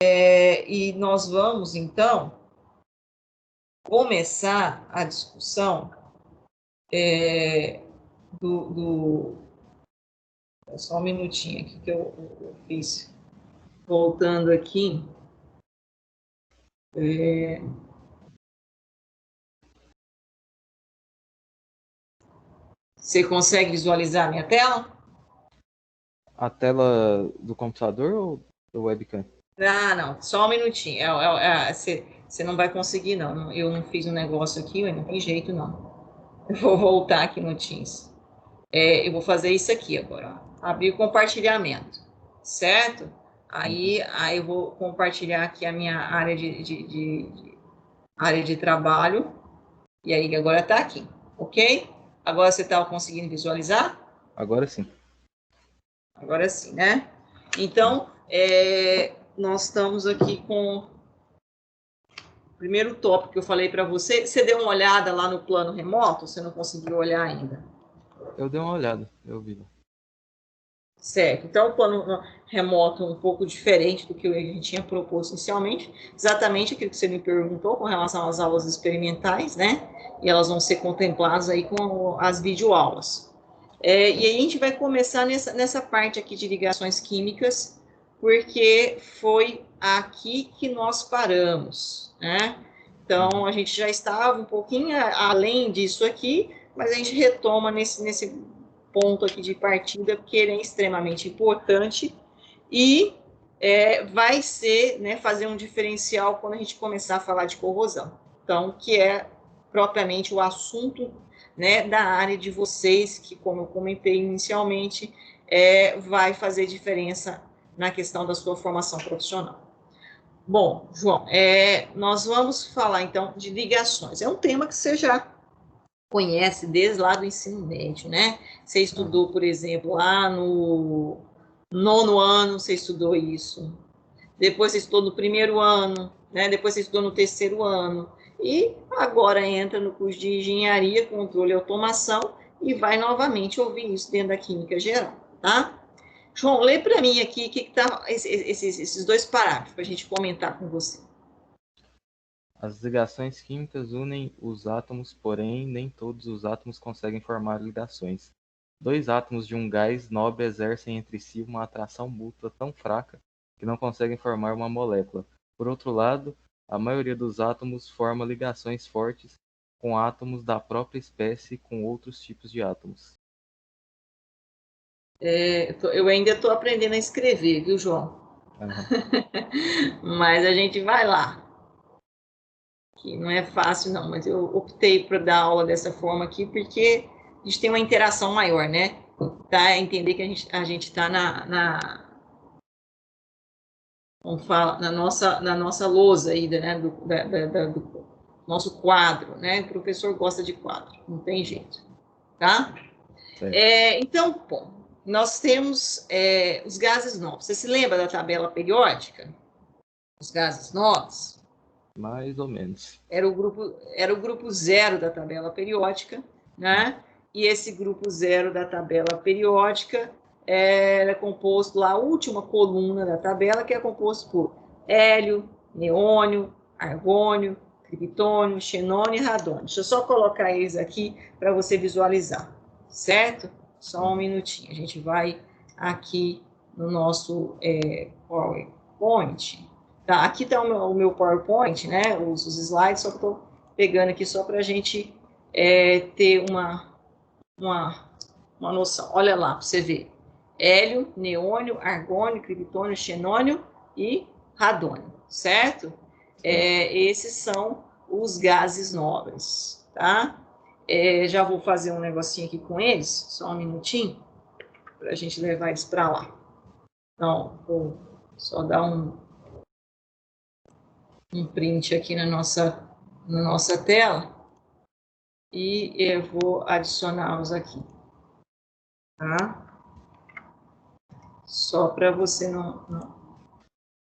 E nós vamos, então, começar a discussão do... Só um minutinho aqui que eu fiz. Voltando aqui. Você consegue visualizar a minha tela? A tela do computador ou do webcam? Ah, não, só um minutinho. Você não vai conseguir, não. Eu não fiz um negócio aqui, não tem jeito, não. Eu vou voltar aqui no Teams. Eu vou fazer isso aqui agora. Ó. Abrir o compartilhamento, certo? Aí eu vou compartilhar aqui a minha área área de trabalho. E aí agora está aqui, ok? Agora você está conseguindo visualizar? Agora sim. Agora sim, né? Então, nós estamos aqui com o primeiro tópico que eu falei para você. Você deu uma olhada lá no plano remoto? Ou você não conseguiu olhar ainda? Eu dei uma olhada, eu vi. Certo. Então, o plano remoto é um pouco diferente do que a gente tinha proposto inicialmente. Exatamente aquilo que você me perguntou com relação às aulas experimentais, né? E elas vão ser contempladas aí com as videoaulas. E aí a gente vai começar nessa parte aqui de ligações químicas, porque foi aqui que nós paramos, né? Então, a gente já estava um pouquinho além disso aqui, mas a gente retoma nesse ponto aqui de partida, porque ele é extremamente importante e vai ser, né, fazer um diferencial quando a gente começar a falar de corrosão. Então, que é propriamente o assunto, né, da área de vocês, que, como eu comentei inicialmente, vai fazer diferença na questão da sua formação profissional. Bom, João, nós vamos falar, então, de ligações. É um tema que você já conhece desde lá do ensino médio, né? Você estudou, por exemplo, lá no 9º ano, você estudou isso. Depois você estudou no 1º ano, né? Depois você estudou no 3º ano. E agora entra no curso de engenharia, controle e automação e vai novamente ouvir isso dentro da química geral, tá? João, lê para mim aqui o que tá esses dois parágrafos para a gente comentar com você. As ligações químicas unem os átomos, porém nem todos os átomos conseguem formar ligações. Dois átomos de um gás nobre exercem entre si uma atração mútua tão fraca que não conseguem formar uma molécula. Por outro lado, a maioria dos átomos forma ligações fortes com átomos da própria espécie com outros tipos de átomos. Eu ainda estou aprendendo a escrever, viu, João? Uhum. Mas a gente vai lá. Que não é fácil, não, mas eu optei por dar aula dessa forma aqui porque a gente tem uma interação maior, né? Tá? Entender que a gente está como fala, na nossa lousa aí, né? Do nosso quadro, né? O professor gosta de quadro, não tem jeito, tá? Então, bom, nós temos os gases nobres. Você se lembra da tabela periódica? Os gases nobres? Mais ou menos. Era o grupo zero da tabela periódica, né? E esse grupo zero da tabela periódica era composto lá, a última coluna da tabela, que é composto por hélio, neônio, argônio, criptônio, xenônio e radônio. Deixa eu só colocar eles aqui para você visualizar, certo? Só um minutinho. A gente vai aqui no nosso PowerPoint. Tá, aqui está o meu PowerPoint, né? Os slides, só que eu estou pegando aqui só para a gente ter uma noção. Olha lá, para você ver. Hélio, neônio, argônio, criptônio, xenônio e radônio, certo? Esses são os gases nobres, tá? Já vou fazer um negocinho aqui com eles, só um minutinho, para a gente levar eles para lá. Então, vou só dar um print aqui na nossa tela e eu vou adicioná-los aqui, tá? Só para você não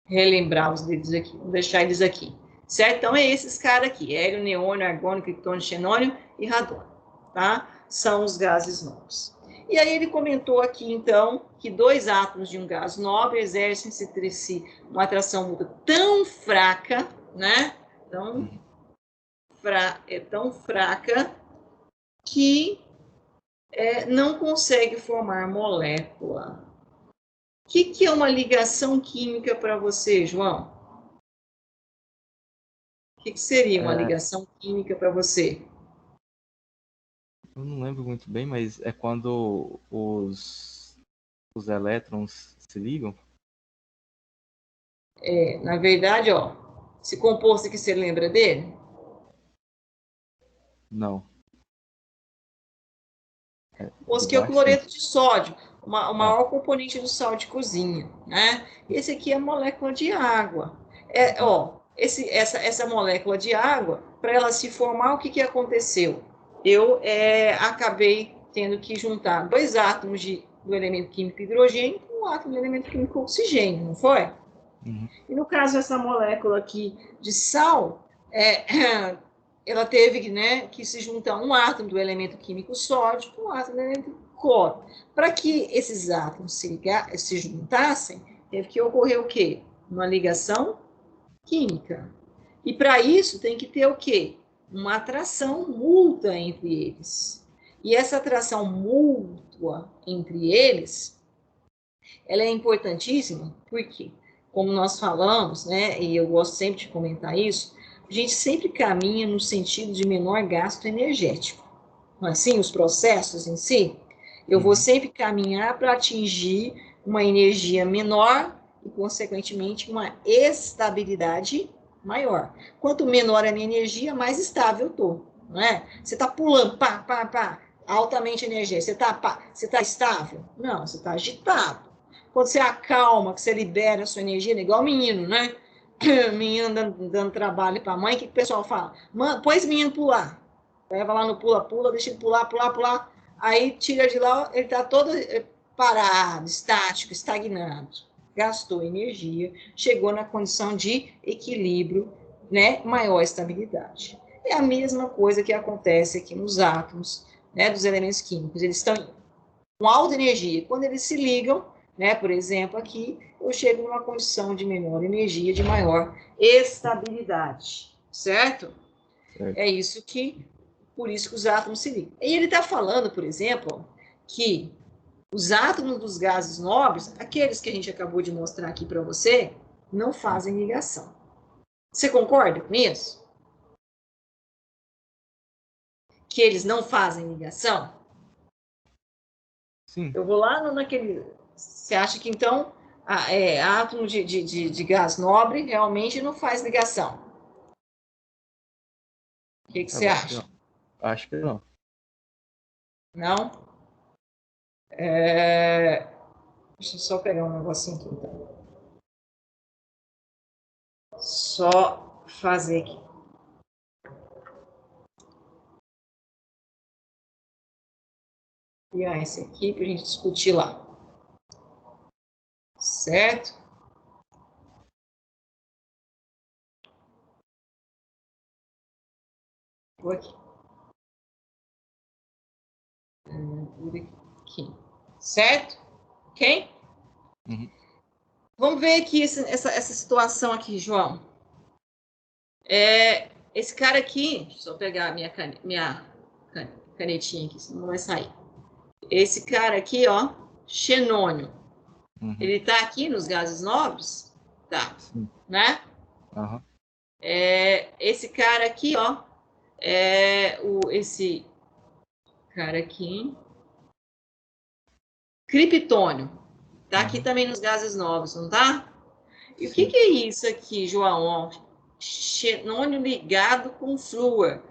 relembrar os dedos aqui, vou deixar eles aqui, certo? Então, é esses caras aqui, hélio, neônio, argônio, criptônio, xenônio e radônio, tá? São os gases nobres. E aí ele comentou aqui, então, que dois átomos de um gás nobre exercem-se entre si uma atração mútua tão fraca, né? Tão fraca que não consegue formar molécula. O que é uma ligação química para você, João? O que seria uma ligação química para você? Eu não lembro muito bem, mas é quando os elétrons se ligam? Na verdade, ó, esse composto aqui, você lembra dele? Não. Composto Do que é o baixo? cloreto de sódio, o Ah, maior componente do sal de cozinha, né? Esse aqui é a molécula de água. uhum. Essa molécula de água, para ela se formar, o que aconteceu? Eu acabei tendo que juntar dois átomos do elemento químico hidrogênio com um átomo do elemento químico oxigênio, não foi? Uhum. E no caso, essa molécula aqui de sal, ela teve, né, que se juntar um átomo do elemento químico sódio com um átomo do elemento cloro. Para que esses átomos se juntassem, teve que ocorrer o quê? Uma ligação química. E para isso tem que ter o quê? Uma atração mútua entre eles. E essa atração mútua entre eles, ela é importantíssima, porque, como nós falamos, né, e eu gosto sempre de comentar isso, a gente sempre caminha no sentido de menor gasto energético. Assim, os processos em si, eu vou Uhum. sempre caminhar para atingir uma energia menor e, consequentemente, uma estabilidade maior. Quanto menor a minha energia, mais estável eu estou. Não é? Você está pulando, pá, pá, pá, altamente energético. Você está estável? Não, você está agitado. Quando você acalma, que você libera a sua energia, é igual menino, né? Menino dando trabalho para a mãe, o que o pessoal fala? Põe esse menino pular. Leva lá no pula-pula, deixa ele pular, pular, pular. Aí tira de lá, ele está todo parado, estático, estagnado. Gastou energia, chegou na condição de equilíbrio, né? Maior estabilidade. É a mesma coisa que acontece aqui nos átomos, né, dos elementos químicos. Eles estão com alta energia. Quando eles se ligam, né, por exemplo, aqui, eu chego numa condição de menor energia, de maior estabilidade, certo? Certo. É isso que, por isso que os átomos se ligam. E ele está falando, por exemplo, que os átomos dos gases nobres, aqueles que a gente acabou de mostrar aqui para você, não fazem ligação. Você concorda com isso? Que eles não fazem ligação? Sim. Eu vou lá naquele. Você acha que então átomo de gás nobre realmente não faz ligação? O que você Eu acho que acha? não. Acho que não. Não? Deixa eu só pegar um negocinho aqui então. Só fazer aqui. Criar esse aqui para a gente discutir lá. Certo? Vou aqui. Por aqui. Certo? Ok? Uhum. Vamos ver aqui essa situação aqui, João. Esse cara aqui, deixa eu só pegar a minha canetinha aqui, senão não vai sair. Esse cara aqui, ó, xenônio. Uhum. Ele tá aqui nos gases nobres? Tá. Sim. Né? Uhum. Esse cara aqui, ó, esse cara aqui, criptônio. Tá aqui Uhum. também nos gases nobres, não tá? E o que Sim. é isso aqui, João? Xenônio ligado com flúor,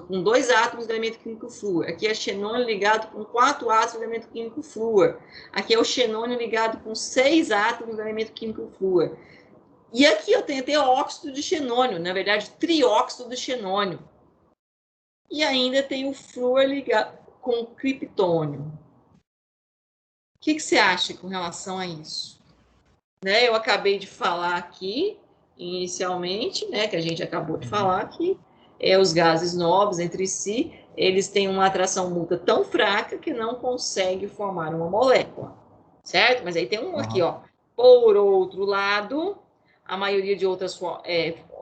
com dois átomos do elemento químico flúor. Aqui é xenônio ligado com 4 átomos do elemento químico flúor. Aqui é o xenônio ligado com 6 átomos do elemento químico flúor. E aqui eu tenho até óxido de xenônio, na verdade, trióxido de xenônio. E ainda tem o flúor ligado com criptônio. O que você acha com relação a isso? Né, eu acabei de falar aqui, inicialmente, né, que a gente acabou de falar, que os gases nobres entre si eles têm uma atração mútua tão fraca que não consegue formar uma molécula, certo? Mas aí tem um aqui, ó. Por outro lado, a maioria de outros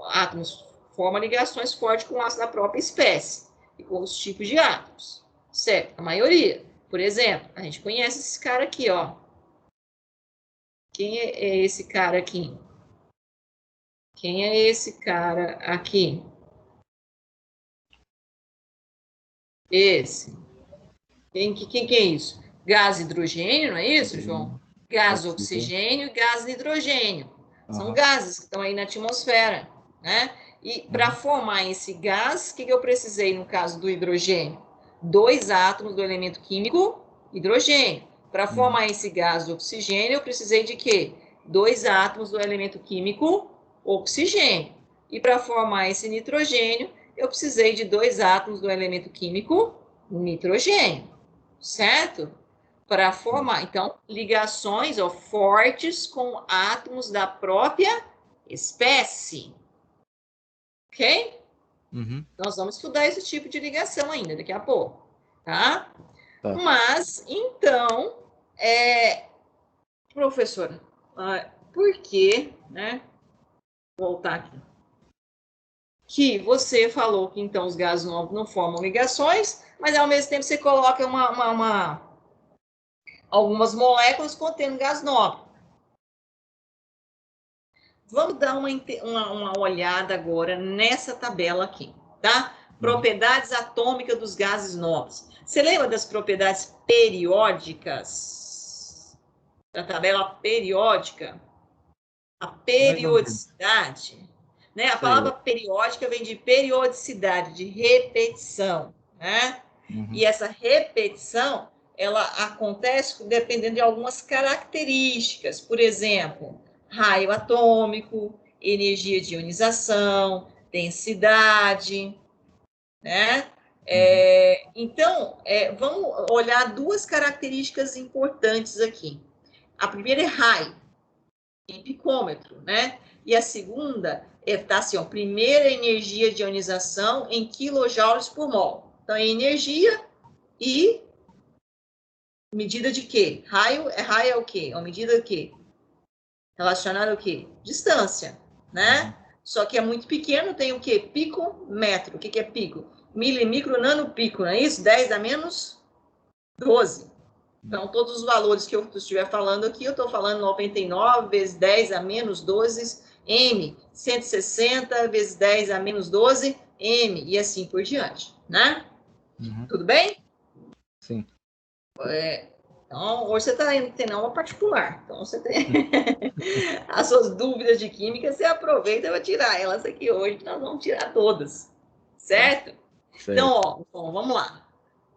átomos forma ligações fortes com o ácido da própria espécie e com os tipos de átomos, certo? A maioria. Por exemplo, a gente conhece esse cara aqui, ó. Quem é esse cara aqui? Quem é esse cara aqui? Esse. Quem que é isso? Gás hidrogênio, não é isso, João? Gás oxigênio e gás hidrogênio. São gases que estão aí na atmosfera, né? E para formar esse gás, o que eu precisei no caso do hidrogênio? 2 átomos do elemento químico hidrogênio. Para formar esse gás oxigênio, eu precisei de quê? 2 átomos do elemento químico oxigênio. E para formar esse nitrogênio, eu precisei de 2 átomos do elemento químico nitrogênio, certo? Para formar, então, ligações fortes com átomos da própria espécie. Ok? Nós vamos estudar esse tipo de ligação ainda daqui a pouco, tá? Mas, então, professora, por que, né? Vou voltar aqui. Que você falou que, então, os gases não formam ligações, mas, ao mesmo tempo, você coloca algumas moléculas contendo gás nobre. Vamos dar uma olhada agora nessa tabela aqui, tá? Propriedades atômicas dos gases nobres. Você lembra das propriedades periódicas? Da tabela periódica? A periodicidade, né? A palavra periódica vem de periodicidade, de repetição, né? E essa repetição, ela acontece dependendo de algumas características. Por exemplo, raio atômico, energia de ionização, densidade, né? Então, vamos olhar 2 características importantes aqui. A primeira é raio, em picômetro, né? E a segunda tá assim, ó, primeira energia de ionização em quilojoules por mol. Então, é energia e medida de quê? Raio é o quê? É uma medida de quê? Relacionada ao quê? Distância, né? Só que é muito pequeno, tem o quê? Picômetro. O que é pico? Milimicro, nanopico, não é isso? 10 a menos 12. Então, todos os valores que eu estiver falando aqui, eu estou falando 99 vezes 10 a menos 12 M, 160 vezes 10 a menos 12 M, e assim por diante, né? Tudo bem? Sim. Então, hoje você está indo ter uma particular. Então, você tem as suas dúvidas de química, você aproveita e vai tirar elas aqui hoje, nós vamos tirar todas, certo? Então, ó, vamos lá.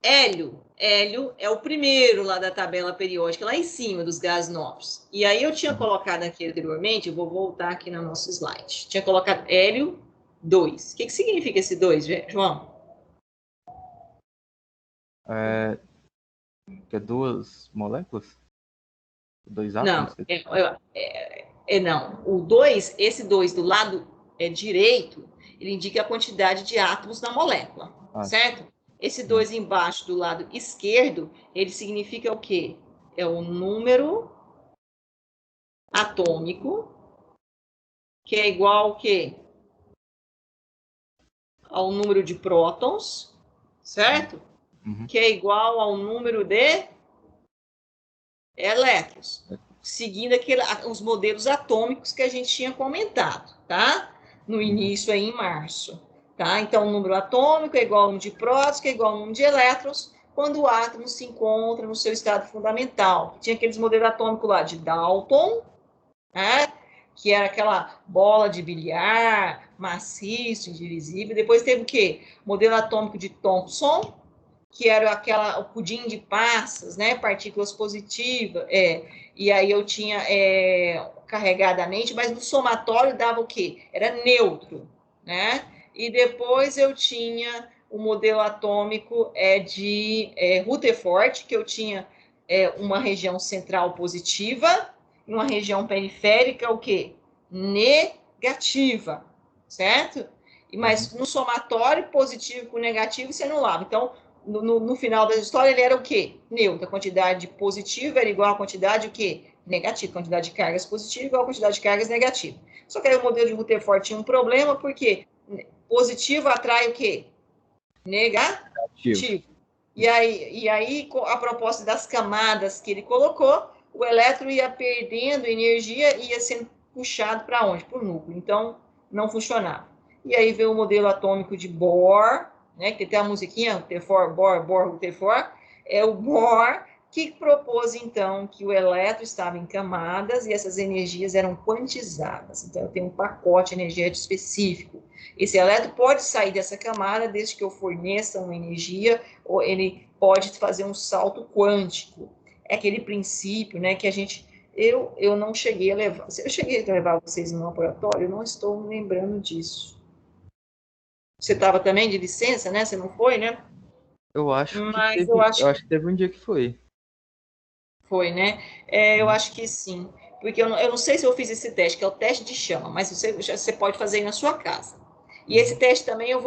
Hélio é o primeiro lá da tabela periódica, lá em cima dos gases nobres. E aí eu tinha colocado aqui anteriormente, eu vou voltar aqui no nosso slide. Tinha colocado hélio 2. O que significa esse 2, João? Que é 2 moléculas? 2 átomos? Não. O 2, esse 2 do lado direito, ele indica a quantidade de átomos na molécula, certo? Esse 2 embaixo do lado esquerdo, ele significa o quê? É o número atômico, que é igual ao quê? Ao número de prótons, certo? Que é igual ao número de elétrons, seguindo os modelos atômicos que a gente tinha comentado, tá? No início aí em março, tá? Então, o número atômico é igual ao número de prótons, que é igual ao número de elétrons, quando o átomo se encontra no seu estado fundamental. Tinha aqueles modelos atômicos lá de Dalton, né? Que era aquela bola de bilhar, maciço, indivisível. Depois teve o quê? Modelo atômico de Thomson, que era o pudim de passas, né? Partículas positivas. E aí eu tinha carregadamente, mas no somatório dava o quê? Era neutro, né? E depois eu tinha o modelo atômico de Rutherford, que eu tinha uma região central positiva e uma região periférica, o quê? Negativa, certo? Mas no somatório, positivo com negativo, você anulava. Então, no final da história, ele era o quê? Neutro. A quantidade positiva era igual à quantidade o quê? Negativa. A quantidade de cargas positivas igual à quantidade de cargas negativas. Só que aí o modelo de Rutherford tinha um problema, porque positivo atrai o quê? Negativo. E aí, a proposta das camadas que ele colocou, o elétron ia perdendo energia e ia sendo puxado para onde? Para o núcleo. Então, não funcionava. E aí veio o modelo atômico de Bohr, né, que tem a musiquinha, Rutherford, Bohr, Rutherford, é o Bohr que propôs, então, que o elétron estava em camadas e essas energias eram quantizadas. Então, eu tenho um pacote energético específico. Esse elétron pode sair dessa camada desde que eu forneça uma energia, ou ele pode fazer um salto quântico. É aquele princípio, né, que a gente... Eu não cheguei a levar... Eu cheguei a levar vocês no laboratório, eu não estou me lembrando disso. Você estava também de licença, né? Você não foi, né? Eu acho Mas eu acho que teve um dia que foi. Foi, né? Eu acho que sim. Porque eu não sei se eu fiz esse teste, que é o teste de chama, mas você pode fazer aí na sua casa. E esse teste também eu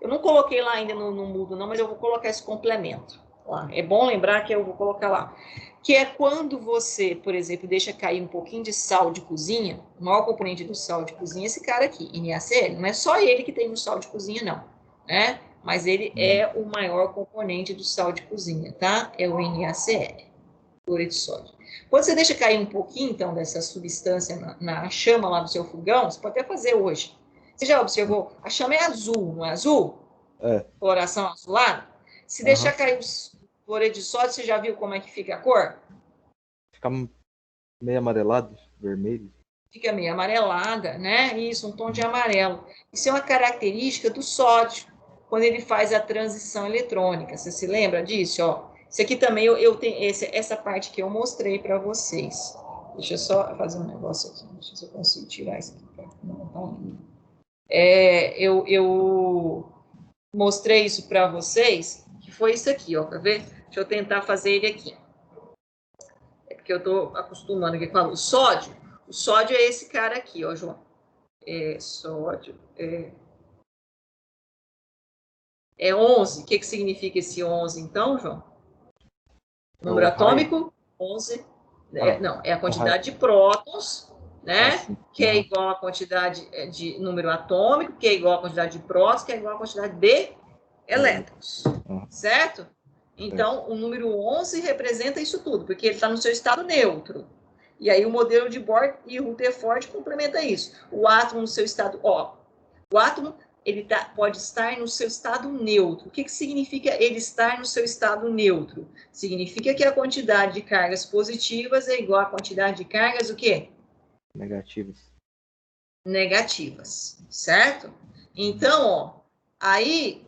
não coloquei lá ainda no Moodle, não, mas eu vou colocar esse complemento lá. É bom lembrar que eu vou colocar lá. Que é quando você, por exemplo, deixa cair um pouquinho de sal de cozinha, o maior componente do sal de cozinha é esse cara aqui, NaCl. Não é só ele que tem no sal de cozinha, não, né? Mas ele é o maior componente do sal de cozinha, tá? É o NaCl, cloreto de sódio. Quando você deixa cair um pouquinho, então, dessa substância na chama lá do seu fogão, você pode até fazer hoje. Você já observou? A chama é azul, não é azul? É. Coloração azulada. Se deixar cair o cloreto de sódio, você já viu como é que fica a cor? Fica meio amarelado, vermelho. Fica meio amarelada, né? Isso, um tom de amarelo. Isso é uma característica do sódio, quando ele faz a transição eletrônica. Você se lembra disso? Ó, isso aqui também eu tenho essa parte que eu mostrei para vocês. Deixa eu só fazer um negócio aqui. Deixa eu ver se eu consigo tirar isso aqui. Não, tá indo. Eu mostrei isso para vocês, que foi isso aqui, ó. Quer ver? Deixa eu tentar fazer ele aqui. É porque eu estou acostumando aqui com o sódio. O sódio é esse cara aqui, ó, João. Sódio é 11. O que significa esse 11, então, João? Número atômico, 11. Não, é a quantidade de prótons, né? Que é igual à quantidade de número atômico, que é igual à quantidade de prótons, que é igual à quantidade de elétrons, certo? Então, o número 11 representa isso tudo, porque ele está no seu estado neutro. E aí o modelo de Bohr e Rutherford complementa isso. O átomo no seu estado... o átomo pode estar no seu estado neutro. O que significa ele estar no seu estado neutro? Significa que a quantidade de cargas positivas é igual à quantidade de cargas o quê? Negativas. Negativas, certo? Então, ó, aí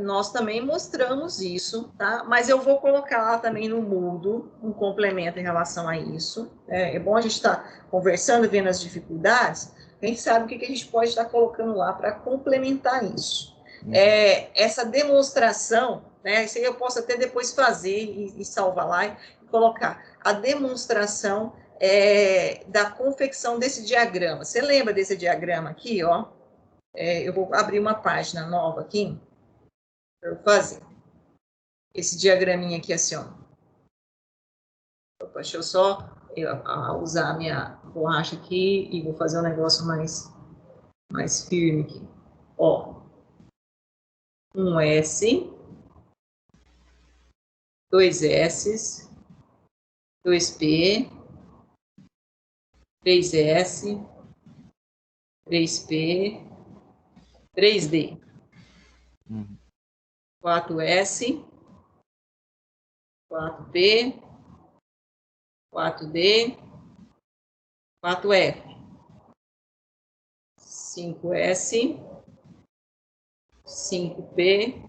nós também mostramos isso, tá? Mas eu vou colocar lá também no Moodle um complemento em relação a isso. É bom a gente estar conversando, vendo as dificuldades, a gente sabe o que a gente pode estar colocando lá para complementar isso. Essa demonstração, né? Isso aí eu posso até depois fazer e salvar lá e colocar. A demonstração da confecção desse diagrama. Você lembra desse diagrama aqui, ó? Eu vou abrir uma página nova aqui para eu fazer. Esse diagraminha aqui, assim, ó. Opa, deixa eu só usar a minha borracha aqui e vou fazer um negócio mais firme aqui. Ó, um S, dois S, dois P, 3S, 3P, 3D, 4S, 4P, 4D, 4F, 5S, 5P,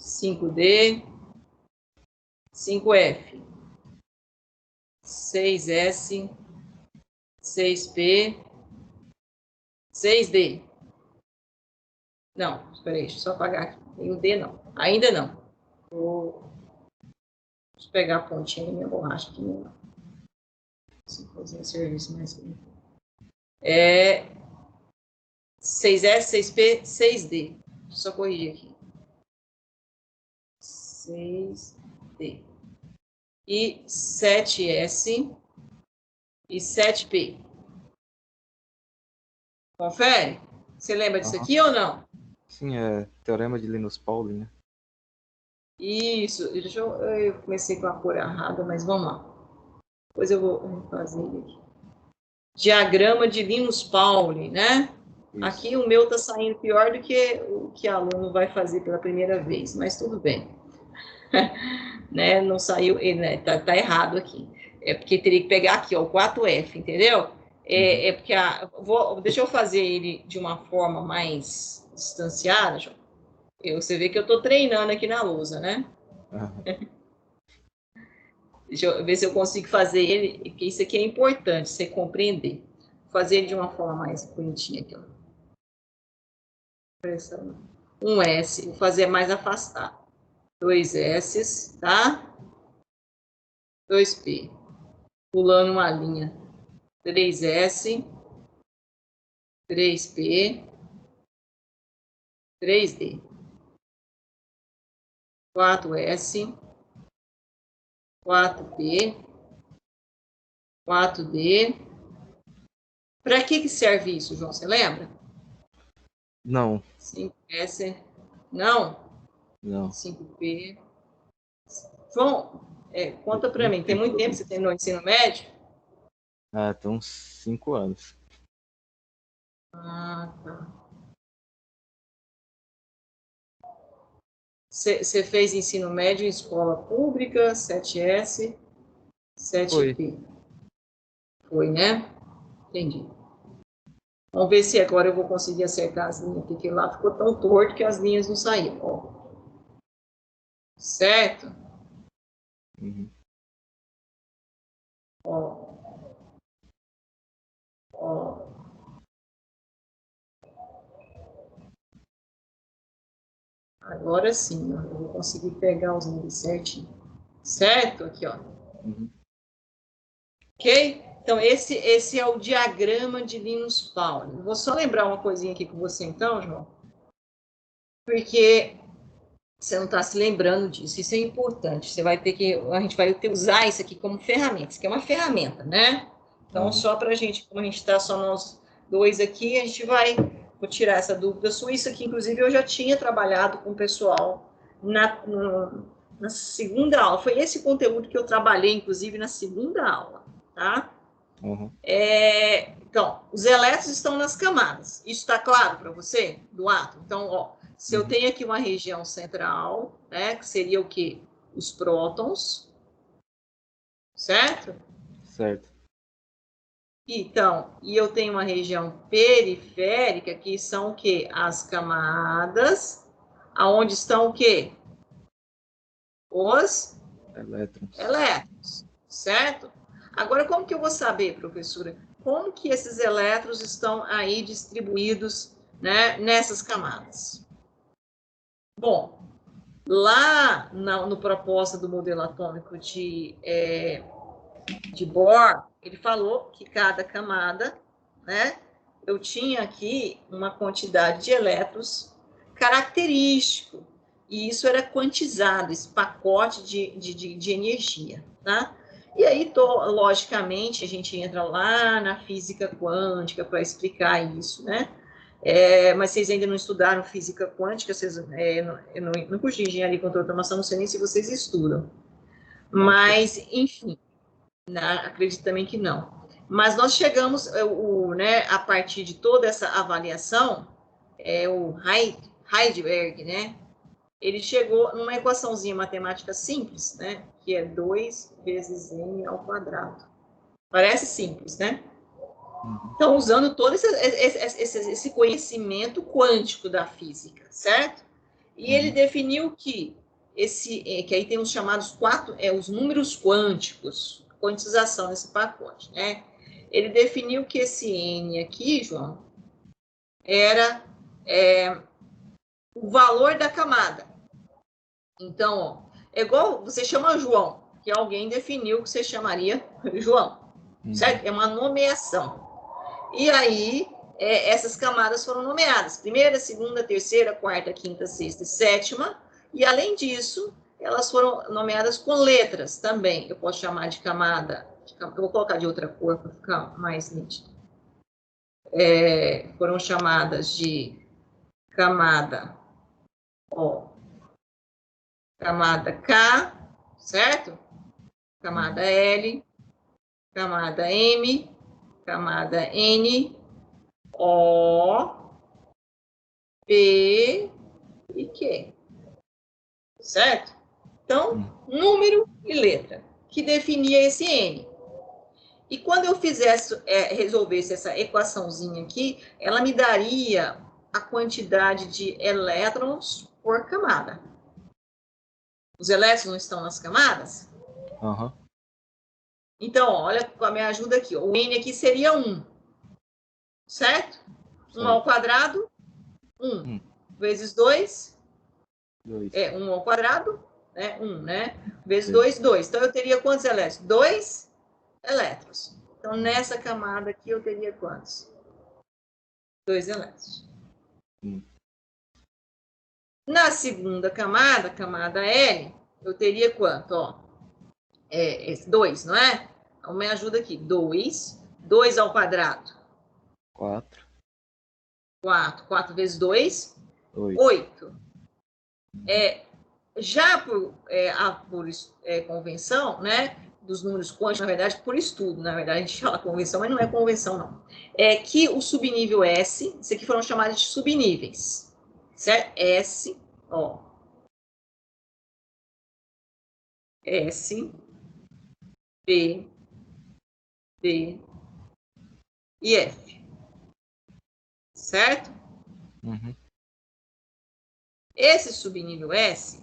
5D, 5F, 6S, 6P, 6D. Não, espera aí, deixa eu só apagar aqui. Tem o D não. Ainda não. Deixa eu pegar a pontinha da minha borracha aqui. Se fazer um serviço mais. 6S, 6P, 6D. Deixa eu só corrigir aqui. 6D. E 7S e 7P. Confere? Você lembra disso aqui ou não? Sim, é Teorema de Linus-Pauling, né? Isso. Eu comecei com a cor errada, mas vamos lá. Depois eu vou fazer ele aqui. Diagrama de Linus-Pauling, né? Isso. Aqui o meu está saindo pior do que o que o aluno vai fazer pela primeira vez, mas tudo bem. Né? Não saiu, né? Tá errado aqui. É porque teria que pegar aqui, ó, o 4F, entendeu? É porque deixa eu fazer ele de uma forma mais distanciada. Você vê que eu estou treinando aqui na lousa, né? Deixa eu ver se eu consigo fazer ele, porque isso aqui é importante, você compreender. Vou fazer ele de uma forma mais bonitinha aqui, ó. Um S, vou fazer mais afastado. 2 S, tá? 2P. Pulando uma linha. 3S, 3P, 3D. 4S, 4P, 4D. Para que serve isso, João? Você lembra? Não. 5S, não? Não. 5P. João, conta para mim, tem muito tempo que você terminou o ensino médio? Ah, tem uns 5 anos. Ah, tá. Você fez ensino médio em escola pública, 7S, 7P. Foi, né? Entendi. Vamos ver se agora eu vou conseguir acertar as linhas, porque lá ficou tão torto que as linhas não saíram. Ó. Certo? Ó. Ó. Agora sim, ó, eu vou conseguir pegar os números certinho. Certo? Aqui, ó. Ok? Então, esse é o diagrama de Linus-Pauling. Vou só lembrar uma coisinha aqui com você, então, João. Porque você não está se lembrando disso. Isso é importante. A gente vai usar isso aqui como ferramenta. Isso aqui é uma ferramenta, né? Então, só para a gente, como a gente está só nós dois aqui, a gente vou tirar essa dúvida sua. Isso aqui, inclusive, eu já tinha trabalhado com o pessoal na segunda aula. Foi esse conteúdo que eu trabalhei, inclusive, na segunda aula, tá? Então, os elétrons estão nas camadas. Isso está claro para você, do átomo? Então, ó, se eu tenho aqui uma região central, né, que seria o quê? Os prótons, certo? Certo. Então, e eu tenho uma região periférica, que são o quê? As camadas, aonde estão o quê? Os elétrons, certo? Agora, como que eu vou saber, professora, como que esses elétrons estão aí distribuídos, né, nessas camadas? Bom, lá no proposta do modelo atômico de Bohr, ele falou que cada camada, né, eu tinha aqui uma quantidade de elétrons característico, e isso era quantizado, esse pacote de energia, tá? E aí, logicamente, a gente entra lá na física quântica para explicar isso, né? Mas vocês ainda não estudaram física quântica, no curso de engenharia e controle de automação, não sei nem se vocês estudam. Mas, enfim, acredito também que não. Mas nós chegamos, né, a partir de toda essa avaliação, o Heisenberg, né, ele chegou numa equaçãozinha matemática simples, né, que é 2 vezes m ao quadrado. Parece simples, né? Então, usando todo esse conhecimento quântico da física, certo? E ele definiu que que aí tem os chamados os números quânticos, quantização nesse pacote, né? Ele definiu que esse N aqui, João, era o valor da camada. Então, ó, é igual você chama João, que alguém definiu que você chamaria João, certo? É uma nomeação. E aí, essas camadas foram nomeadas. Primeira, segunda, terceira, quarta, quinta, sexta e sétima. E, além disso, elas foram nomeadas com letras também. Eu posso chamar de camada. Eu vou colocar de outra cor para ficar mais nítido. Foram chamadas de camada, ó, camada K, certo? Camada L, camada M, camada N, O, P e Q, certo? Então, número e letra, que definia esse N. E quando eu fizesse, resolvesse essa equaçãozinha aqui, ela me daria a quantidade de elétrons por camada. Os elétrons não estão nas camadas? Uhum. Então, ó, olha com a minha ajuda aqui. Ó. O N aqui seria 1, certo? 1 ao quadrado, 1. Vezes 2, 1 ao quadrado, 1, né? Vezes 2, 2. Então, eu teria quantos elétrons? 2 elétrons. Então, nessa camada aqui, eu teria quantos? 2 elétrons. Na segunda camada, camada L, eu teria quanto? Ó, 2, não é? Então, me ajuda aqui. 2. 2 ao quadrado. 4. 4. 4 vezes 2, 8. Já por convenção, né? Dos números quânticos, na verdade, por estudo, na verdade, a gente fala convenção, mas não é convenção, não. É que o subnível S, isso aqui foram chamados de subníveis, certo? S, ó. S, B, D e F, certo? Uhum. Esse subnível S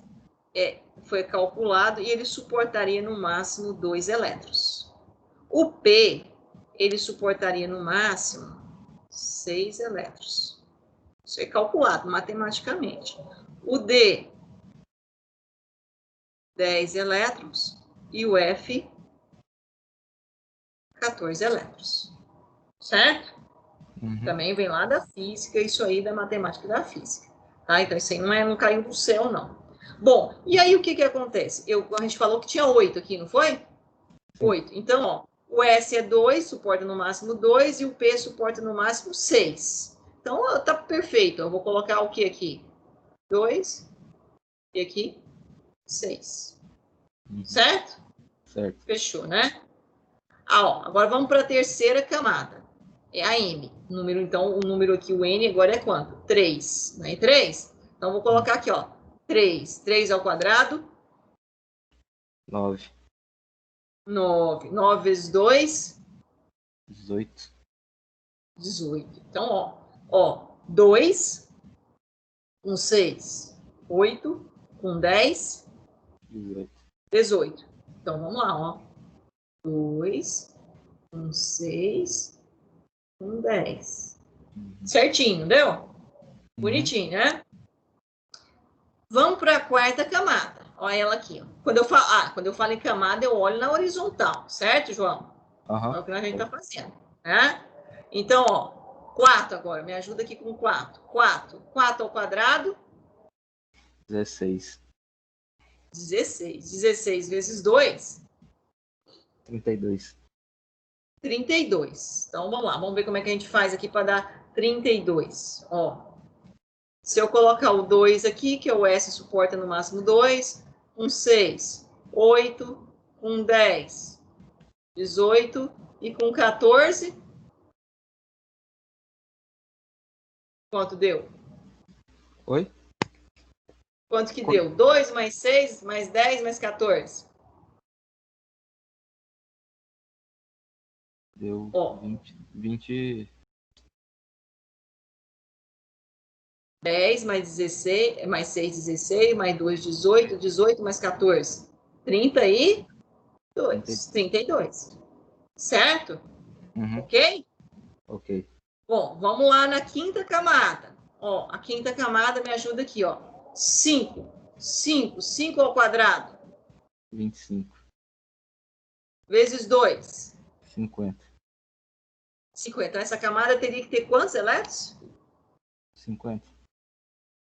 foi calculado e ele suportaria no máximo 2 elétrons. O P, ele suportaria no máximo 6 elétrons. Isso é calculado matematicamente. O D, 10 elétrons. E o F, 14 elétrons. Certo? Uhum. Também vem lá da física, isso aí da matemática da física. Tá? Então, isso aí não caiu do céu, não. Bom, e aí o que acontece? A gente falou que tinha 8 aqui, não foi? 8. Então, ó, o S é 2, suporta no máximo 2, e o P suporta no máximo 6. Então, ó, tá perfeito. Eu vou colocar o que aqui? 2 e aqui 6. Certo? Certo. Fechou, né? Ó, agora vamos para a terceira camada. É a M. Então, o número aqui, o N, agora é quanto? 3. Não é 3? Então, vou colocar aqui, ó. 3. 3 ao quadrado. 9. 9. 9 vezes 2. 18. 18. Então, ó. 2 com 6. 8 com 10. 18. 18. Então, vamos lá, ó. 2 com 6 com 10. Certinho, deu? Bonitinho, né? Vamos para a quarta camada. Olha ela aqui. Ó. Quando eu falo em camada, eu olho na horizontal, certo, João? É o que a gente está fazendo. Né? Então, ó, 4 agora. Me ajuda aqui com 4. 4. 4 ao quadrado. 16. 16. 16 vezes 2. 32. 32. Então, vamos lá. Vamos ver como é que a gente faz aqui para dar 32. Ó. Se eu colocar o 2 aqui, que é o S suporta no máximo 2, um 6, 8, um 10, 18 e com 14, quanto deu? Oi? Quanto que deu? 2 mais 6, mais 10, mais 14. Deu 20. 10 mais 16, mais 6, 16, mais 2, 18, 18 mais 14, 32. 32. Certo? Uhum. Ok? Ok. Bom, vamos lá na quinta camada. Ó, a quinta camada me ajuda aqui, ó. 5. 5. 5 ao quadrado. 25. Vezes 2. 50. 50. Então, essa camada teria que ter quantos elétrons? 50.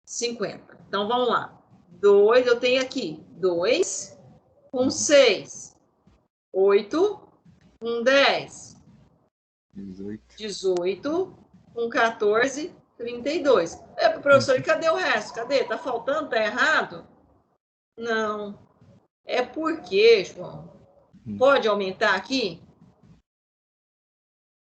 50. Então, vamos lá. 2, eu tenho aqui 2 com 6. 8 com 10. 18 com 14, 32. Professor, e cadê o resto? Cadê? Tá faltando? Tá errado? Não. É porque, João, pode aumentar aqui?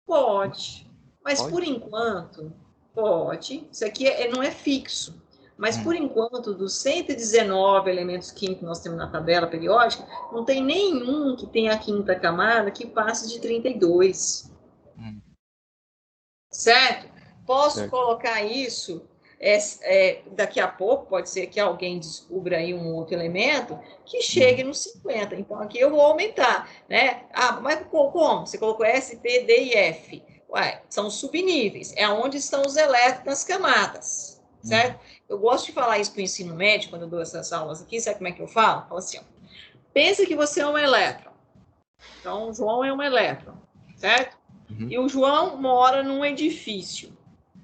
Pode. Mas Pode? por enquanto, pode. Isso aqui não é fixo. Mas por enquanto, dos 119 elementos químicos que nós temos na tabela periódica, não tem nenhum que tenha a quinta camada que passe de 32. Certo? Posso colocar isso daqui a pouco, pode ser que alguém descubra aí um outro elemento que chegue nos 50. Então, aqui eu vou aumentar, né? Ah, mas como? Você colocou S, P, D e F. Ué, são subníveis. É onde estão os elétrons nas camadas, certo? Eu gosto de falar isso para o ensino médio, quando eu dou essas aulas aqui. Sabe como é que eu falo? Eu falo assim, ó, pensa que você é um elétron. Então, o João é um elétron, certo? E o João mora num edifício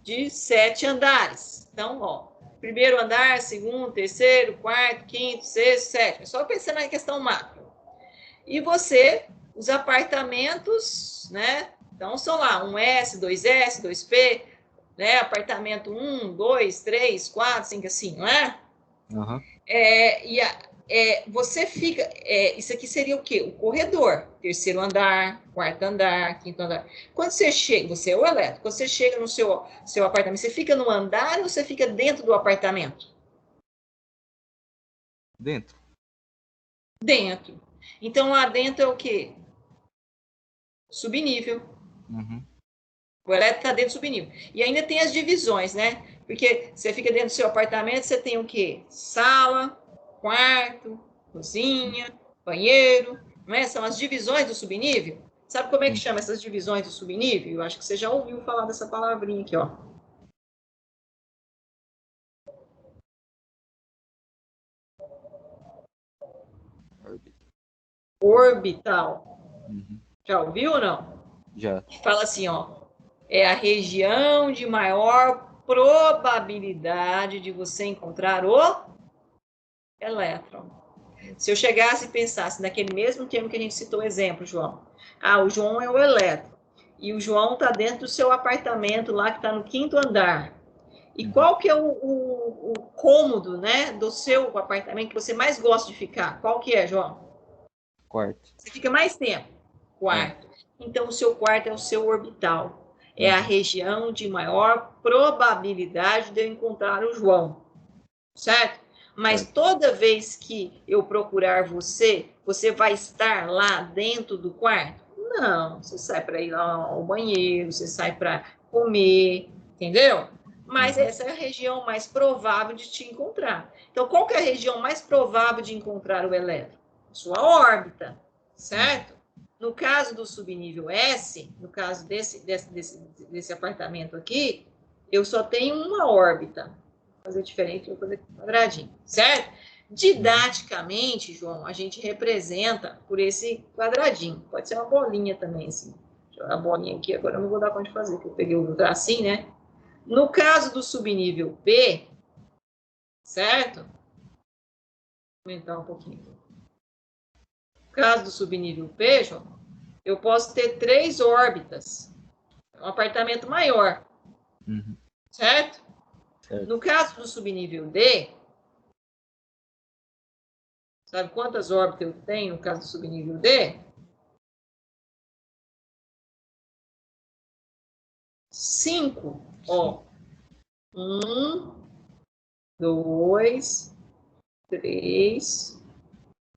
de 7 andares. Então, ó, primeiro andar, segundo, terceiro, quarto, quinto, sexto, sétimo. É só pensar na questão macro. E você, os apartamentos, né? Então, são lá, 1S, 2S, 2P, né? Apartamento 1, 2, 3, 4, 5, assim, não é? Você fica... isso aqui seria o quê? O corredor. Terceiro andar, quarto andar, quinto andar. Quando você chega... Você é o elétrico. Quando você chega no seu apartamento, você fica no andar ou você fica dentro do apartamento? Dentro. Dentro. Então, lá dentro é o quê? Subnível. O elétrico está dentro do subnível. E ainda tem as divisões, né? Porque você fica dentro do seu apartamento, você tem o quê? Sala, quarto, cozinha, banheiro, não é? São as divisões do subnível. Sabe como é que chama essas divisões do subnível? Eu acho que você já ouviu falar dessa palavrinha aqui, ó. Orbital. Já ouviu ou não? Já. Fala assim, ó. É a região de maior probabilidade de você encontrar o elétron. Se eu chegasse e pensasse naquele mesmo termo que a gente citou o exemplo, João. Ah, o João é o elétron. E o João está dentro do seu apartamento lá, que está no 5º andar. E qual que é o cômodo, né, do seu apartamento que você mais gosta de ficar? Qual que é, João? Quarto. Você fica mais tempo? Quarto. Então, o seu quarto é o seu orbital. É a região de maior probabilidade de eu encontrar o João. Certo? Mas toda vez que eu procurar você, você vai estar lá dentro do quarto? Não, você sai para ir lá ao banheiro, você sai para comer, entendeu? Mas essa é a região mais provável de te encontrar. Então, qual que é a região mais provável de encontrar o elétron? Sua órbita, certo? No caso do subnível S, no caso desse apartamento aqui, eu só tenho uma órbita. Fazer diferente, vou fazer quadradinho, certo? Didaticamente, João, a gente representa por esse quadradinho. Pode ser uma bolinha também, assim. Deixa eu dar a bolinha aqui, agora eu não vou dar conta de fazer, porque eu peguei o tracinho, né? No caso do subnível P, certo? Vou aumentar um pouquinho. No caso do subnível P, João, eu posso ter 3 órbitas. É um apartamento maior, certo? No caso do subnível D, sabe quantas órbitas eu tenho no caso do subnível D? 5. Ó. 1, 2, 3,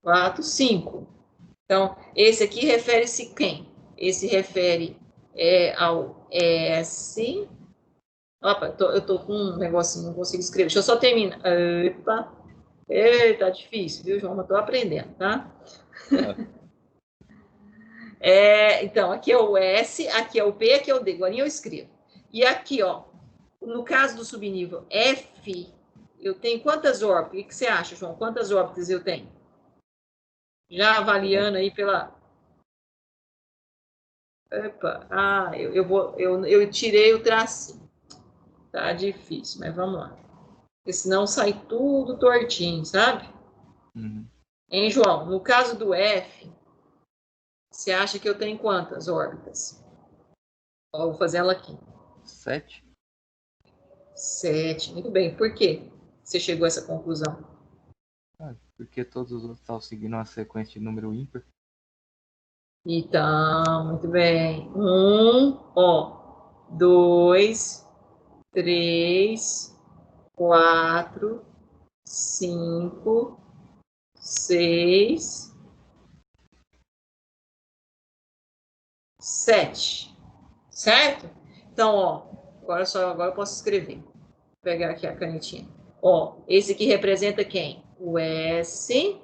4, 5. Então, esse aqui refere-se quem? Esse refere ao S. Opa, eu tô com um negocinho, não consigo escrever. Deixa eu só terminar. Opa. Tá difícil, viu, João? Mas tô aprendendo, tá? Então, aqui é o S, aqui é o P, aqui é o D. Agora eu escrevo. E aqui, ó, no caso do subnível F, eu tenho quantas órbitas? O que você acha, João? Quantas órbitas eu tenho? Já avaliando aí pela... Epa, eu tirei o tracinho. Tá difícil, mas vamos lá. Porque senão sai tudo tortinho, sabe? Uhum. Hein, João? No caso do F, você acha que eu tenho quantas órbitas? Ó, vou fazer ela aqui. 7. 7. Muito bem. Por quê você chegou a essa conclusão? Ah, porque todos os outros estão seguindo uma sequência de número ímpar. Então, muito bem. 2, 3, 4, 5, 6, 7. Certo? Então, agora eu posso escrever. Vou pegar aqui a canetinha. Ó, esse aqui representa quem? O S.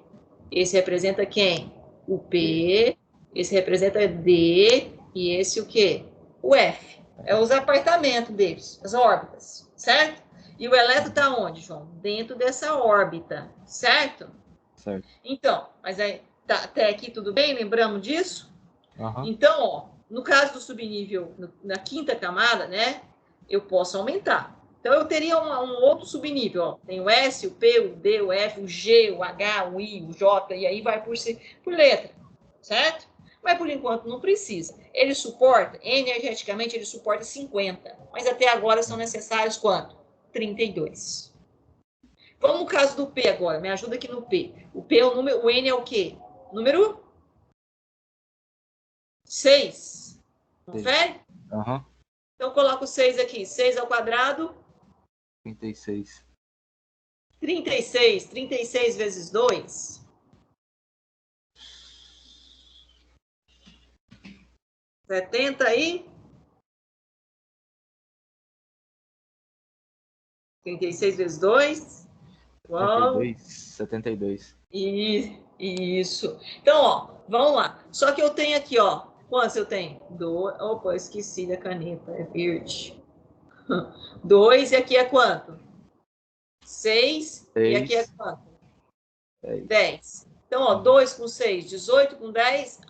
Esse representa quem? O P. Esse representa D. E esse o quê? O F. É os apartamentos deles, as órbitas, certo? E o elétron está onde, João? Dentro dessa órbita, certo? Certo. Então, mas aí, tá, até aqui tudo bem? Lembramos disso? Uhum. Então, ó, no caso do subnível, na quinta camada, né, eu posso aumentar. Então, eu teria um outro subnível. Ó. Tem o S, o P, o D, o F, o G, o H, o I, o J, e aí vai por letra, certo? Mas, por enquanto, não precisa. Ele suporta, energeticamente, ele suporta 50. Mas até agora são necessários quanto? 32. Vamos no caso do P agora. Me ajuda aqui no P. O P é o número, o N é o quê? Número 6. Confere? Uhum. Então, eu coloco 6 aqui. 6 ao quadrado, 36. 36. 36 vezes 2. 70 aí. 36 vezes 2. Uau. 72. Isso. Então, ó, vamos lá. Só que eu tenho aqui, ó. Quantos eu tenho? Opa, esqueci da caneta. É verde. 2 e aqui é quanto? 6. E aqui é 6. quanto? 10. 10. Então, ó, 2 com 6, 18 com 10.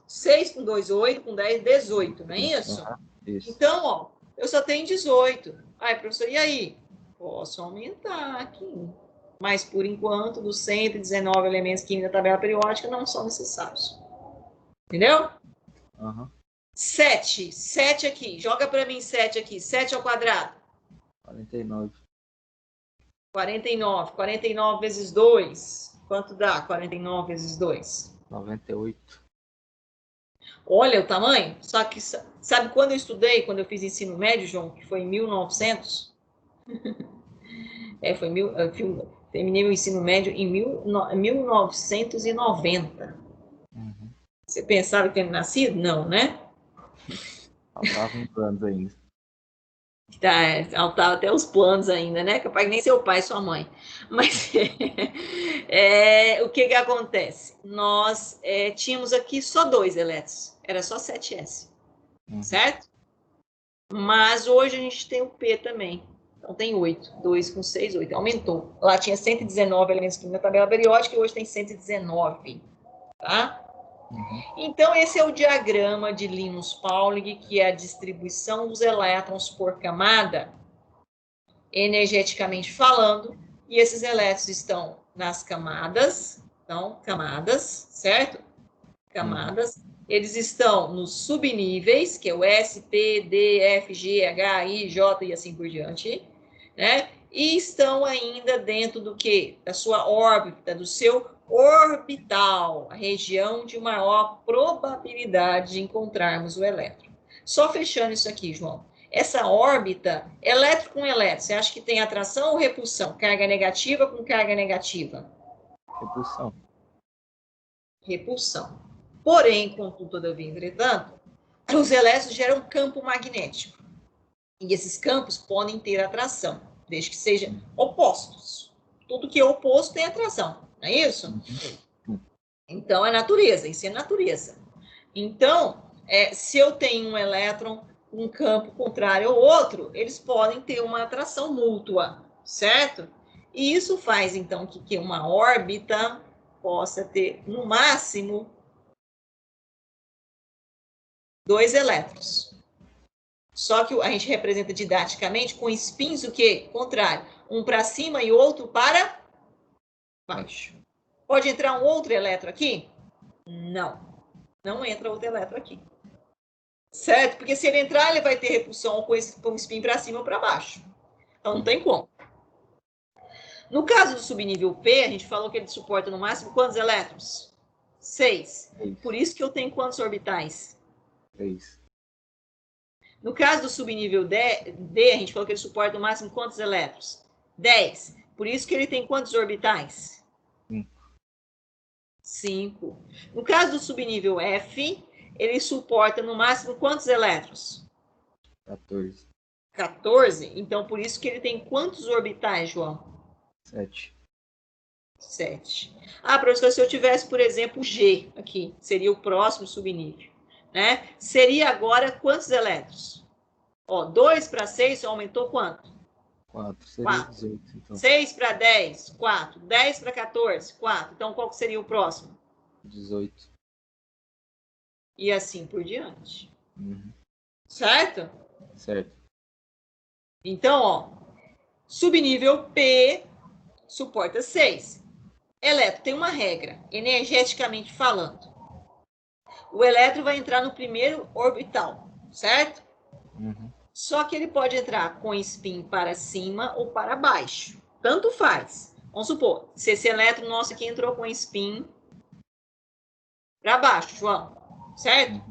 6 com 2, 8 com 10, 18, não é isso? Uhum. Isso. Então, ó, eu só tenho 18. Ai, professor, e aí? Posso aumentar aqui. Mas, por enquanto, dos 119 elementos químicos da tabela periódica, não são necessários. Entendeu? Uhum. 7. 7 aqui. Joga para mim 7 aqui. 7 ao quadrado. 49. 49. 49 vezes 2. Quanto dá 49 vezes 2? 98. Olha o tamanho. Só que sabe quando eu estudei, quando eu fiz ensino médio, João, que foi em 1900? Terminei o ensino médio em 1990. Uhum. Você pensava que eu tinha nascido? Não, né? Faltavam uns anos ainda. Tá até os planos ainda, né? Capaz que nem seu pai e sua mãe. Mas o que acontece? Nós tínhamos aqui só 2 elétrons. Era só 7S. Uhum. Certo? Mas hoje a gente tem o P também. Então tem 8. 2 com 6, 8. Aumentou. Lá tinha 119 elementos químicos na tabela periódica e hoje tem 119. Tá? Uhum. Então, esse é o diagrama de Linus-Pauling, que é a distribuição dos elétrons por camada, energeticamente falando, e esses elétrons estão nas camadas, então, camadas, certo? Camadas. Eles estão nos subníveis, que é o S, P, D, F, G, H, I, J e assim por diante, né? E estão ainda dentro do quê? Da sua órbita, do seu orbital, a região de maior probabilidade de encontrarmos o elétron. Só fechando isso aqui, João. Essa órbita, elétron com elétron, você acha que tem atração ou repulsão? Carga negativa com carga negativa? Repulsão. Repulsão. Porém, contudo, todavia, entretanto, os elétrons geram campo magnético. E esses campos podem ter atração, desde que sejam opostos. Tudo que é oposto tem atração, não é isso? Então, é natureza, isso é natureza. Então, se eu tenho um elétron com um campo contrário ao outro, eles podem ter uma atração mútua, certo? E isso faz, então, que uma órbita possa ter, no máximo, 2 elétrons. Só que a gente representa didaticamente com spins o quê? Contrário. Um para cima e outro para baixo. Pode entrar um outro elétron aqui? Não. Não entra outro elétron aqui. Certo? Porque se ele entrar, ele vai ter repulsão com um spin para cima ou para baixo. Então não tem como. No caso do subnível P, a gente falou que ele suporta no máximo quantos elétrons? 6. Por isso que eu tenho quantos orbitais? 3. No caso do subnível D, a gente falou que ele suporta no máximo quantos elétrons? 10. Por isso que ele tem quantos orbitais? 5. No caso do subnível F, ele suporta no máximo quantos elétrons? 14. 14. Então, por isso que ele tem quantos orbitais, João? 7. 7. Ah, professor, se eu tivesse, por exemplo, G aqui, seria o próximo subnível, né? Seria agora quantos elétrons? Ó, 2 para 6 aumentou quanto? 4. Seria 4. 18, então. 6 para 10, 4. 10 para 14, 4. Então, qual que seria o próximo? 18. E assim por diante. Uhum. Certo? Certo. Então, ó, subnível P suporta 6. Elétron tem uma regra, energeticamente falando. O elétron vai entrar no primeiro orbital, certo? Uhum. Só que ele pode entrar com spin para cima ou para baixo. Tanto faz. Vamos supor, se esse elétron nosso aqui entrou com spin para baixo, João, certo?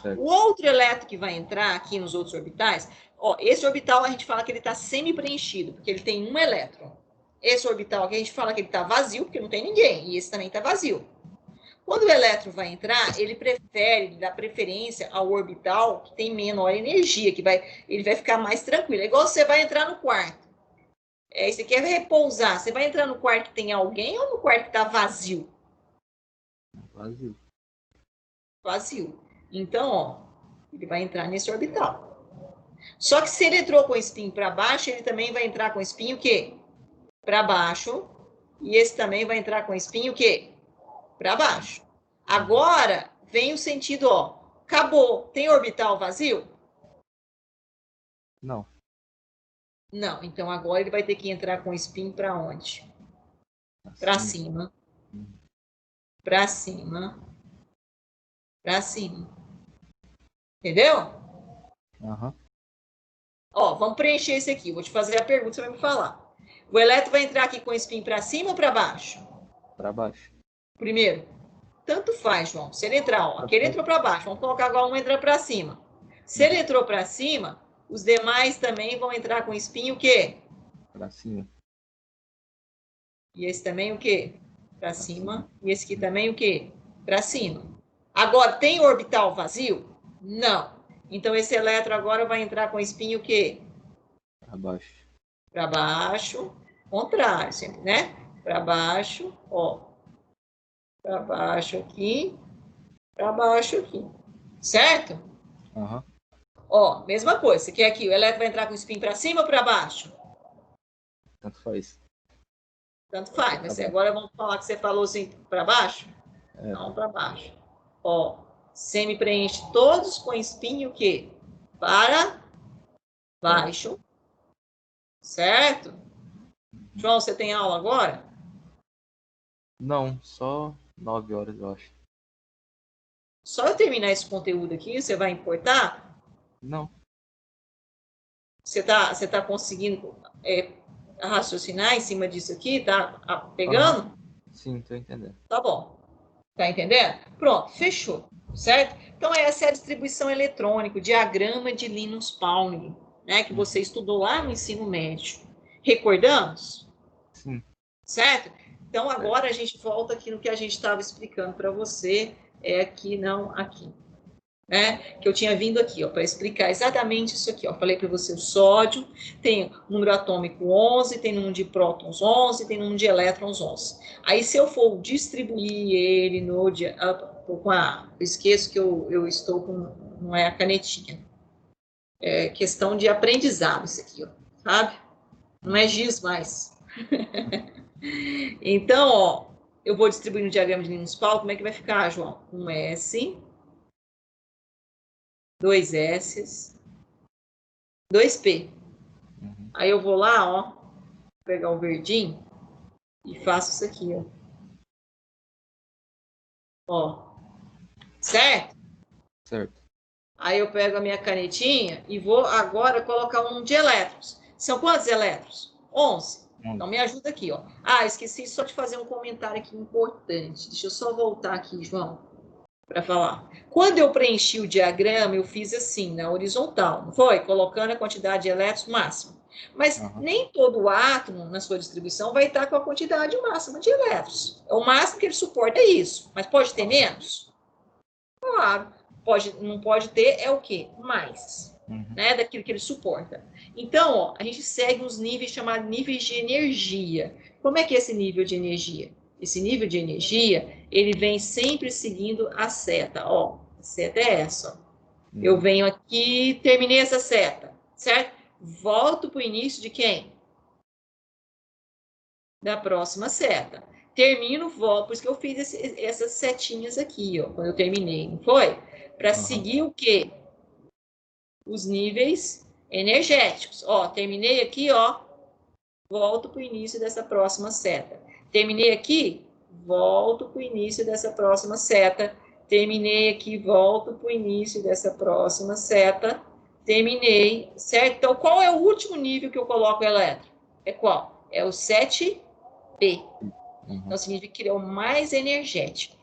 Certo. O outro elétron que vai entrar aqui nos outros orbitais, ó, esse orbital a gente fala que ele está semi-preenchido, porque ele tem um elétron. Esse orbital aqui a gente fala que ele está vazio, porque não tem ninguém, e esse também está vazio. Quando o elétron vai entrar, ele dá preferência ao orbital que tem menor energia, ele vai ficar mais tranquilo. É igual você vai entrar no quarto. Você quer repousar, você vai entrar no quarto que tem alguém ou no quarto que está vazio? Vazio. Vazio. Então, ó, ele vai entrar nesse orbital. Só que se ele entrou com o spin para baixo, ele também vai entrar com o spin o quê? Para baixo. E esse também vai entrar com o spin o quê? Para baixo. Agora vem o sentido, ó. Acabou. Tem orbital vazio? Não. Não. Então agora ele vai ter que entrar com spin para onde? Para cima. Para cima. Para cima. Entendeu? Aham. Ó, vamos preencher esse aqui. Vou te fazer a pergunta, você vai me falar. O elétron vai entrar aqui com spin para cima ou para baixo? Para baixo. Primeiro, tanto faz, João. Se ele entrar, ó, aquele entrou para baixo, vamos colocar agora um entrar para cima. Se ele entrou para cima, os demais também vão entrar com spin o quê? Para cima. E esse também o quê? Para cima. E esse aqui também o quê? Para cima. Agora, tem orbital vazio? Não. Então, esse elétron agora vai entrar com spin o quê? Para baixo. Para baixo. Contrário, sempre, né? Para baixo, ó. Para baixo aqui. Para baixo aqui. Certo? Aham. Ó, mesma coisa. Você quer aqui, o elétron vai entrar com spin para cima ou para baixo? Tanto faz. Tanto faz. Mas agora vamos falar que você falou assim, para baixo? Não, para baixo. Ó, semi-preenche todos com spin o quê? Para baixo. Certo? João, você tem aula agora? Não, só 9 horas, eu acho. Só eu terminar esse conteúdo aqui, você vai importar? Não. Você tá conseguindo raciocinar em cima disso aqui? Tá pegando? Aham. Sim, tô entendendo. Tá bom. Tá entendendo? Pronto, fechou. Certo? Então, essa é a distribuição eletrônica, o diagrama de Linus Pauling, né, que você estudou lá no ensino médio. Recordamos? Sim. Certo? Então, agora a gente volta aqui no que a gente estava explicando para você, aqui, não aqui. Né? Que eu tinha vindo aqui, ó, para explicar exatamente isso aqui, ó. Falei para você o sódio tem número atômico 11, tem número de prótons 11, tem número de elétrons 11. Aí, se eu for distribuir ele no eu esqueço que eu estou com, não é a canetinha. É questão de aprendizado isso aqui, ó, sabe? Não é giz mais. Então, ó, eu vou distribuir no diagrama de Linus Pauling, como é que vai ficar, João? Um S 2 S, 2 P. Aí eu vou lá, ó, pegar o verdinho e faço isso aqui, ó. Ó, certo? Certo. Aí eu pego a minha canetinha e vou agora colocar um de elétrons. São quantos elétrons? 11. Então me ajuda aqui, ó. Ah, esqueci só de fazer um comentário aqui importante. Deixa eu só voltar aqui, João, para falar. Quando eu preenchi o diagrama, eu fiz assim, na horizontal, não foi? Colocando a quantidade de elétrons máxima. Mas nem todo átomo, na sua distribuição, vai estar com a quantidade máxima de elétrons. O máximo que ele suporta é isso. Mas pode ter menos? Claro. Não pode ter é o quê? Mais. Né? Daquilo que ele suporta. Então, ó, a gente segue uns níveis chamados níveis de energia. Como é que é esse nível de energia? Esse nível de energia, ele vem sempre seguindo a seta. Ó, a seta é essa. Ó. Eu venho aqui, terminei essa seta, certo? Volto para o início de quem? Da próxima seta. Termino, volto. Por isso que eu fiz essas setinhas aqui, ó, quando eu terminei, não foi? Para seguir o quê? Os níveis energéticos. Ó, terminei aqui, ó, volto para o início dessa próxima seta. Terminei aqui, volto para o início dessa próxima seta. Terminei aqui, volto para o início dessa próxima seta. Terminei, certo? Então, qual é o último nível que eu coloco o elétron? É qual? É o 7B. Então, significa que ele é o mais energético.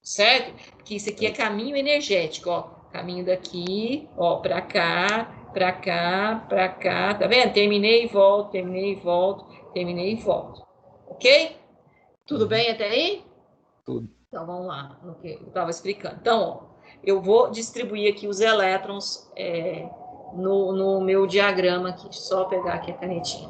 Certo? Porque isso aqui é caminho energético, ó. Caminho daqui, ó, para cá, para cá, para cá. Tá vendo? Terminei e volto, terminei e volto, terminei e volto. Ok? Tudo bem até aí? Tudo. Então, vamos lá, no que eu estava explicando. Então, ó, eu vou distribuir aqui os elétrons no meu diagrama aqui. Deixa eu só pegar aqui a canetinha.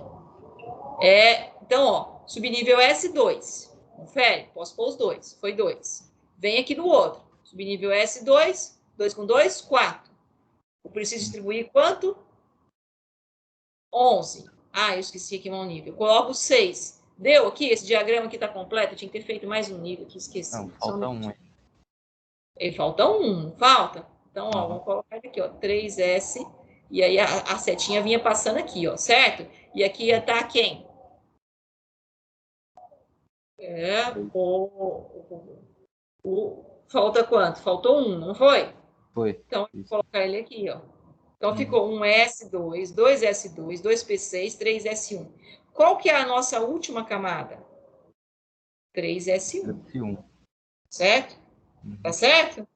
Então, ó, subnível S2. Confere? Posso pôr os dois. Foi 2. Vem aqui no outro. Subnível S2. 2 com 2, 4. Eu preciso distribuir quanto? 11. Ah, eu esqueci aqui um nível. Coloco 6. Deu aqui? Esse diagrama aqui está completo. Eu tinha que ter feito mais um nível aqui, esqueci. Não, falta um. Ele falta um, falta? Então, ó, vamos colocar aqui, ó, 3S. E aí a setinha vinha passando aqui, ó, certo? E aqui ia estar quem? Falta quanto? Faltou um, não foi? Foi. Então, eu vou colocar ele aqui, ó. Então, ficou um S2, 2S2, 2P6, 3S1. Qual que é a nossa última camada? 3S1. S1. Certo? Tá certo?